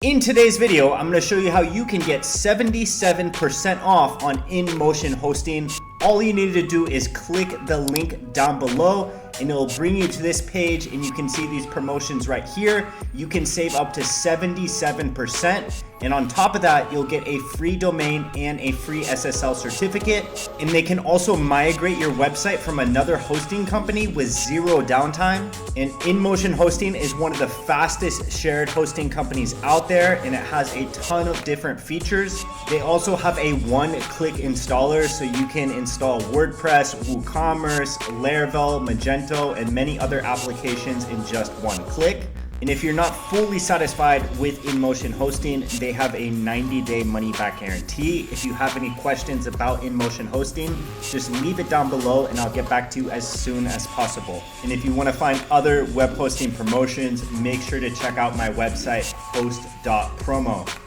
In today's video, I'm going to show you how you can get 77% off on Inmotion hosting. All you need to do is click the link down below and it'll bring you to this page and you can see these promotions right here. You can save up to 77%. And on top of that, you'll get a free domain and a free SSL certificate. And they can also migrate your website from another hosting company with zero downtime. And Inmotion hosting is one of the fastest shared hosting companies out there, and it has a ton of different features. They also have a one-click installer, so you can install WordPress, WooCommerce, Laravel, Magento, and many other applications in just one click. And if you're not fully satisfied with Inmotion hosting, they have a 90-day money-back guarantee. If you have any questions about Inmotion hosting, just leave it down below and I'll get back to you as soon as possible. And if you want to find other web hosting promotions, make sure to check out my website, Host.Promo.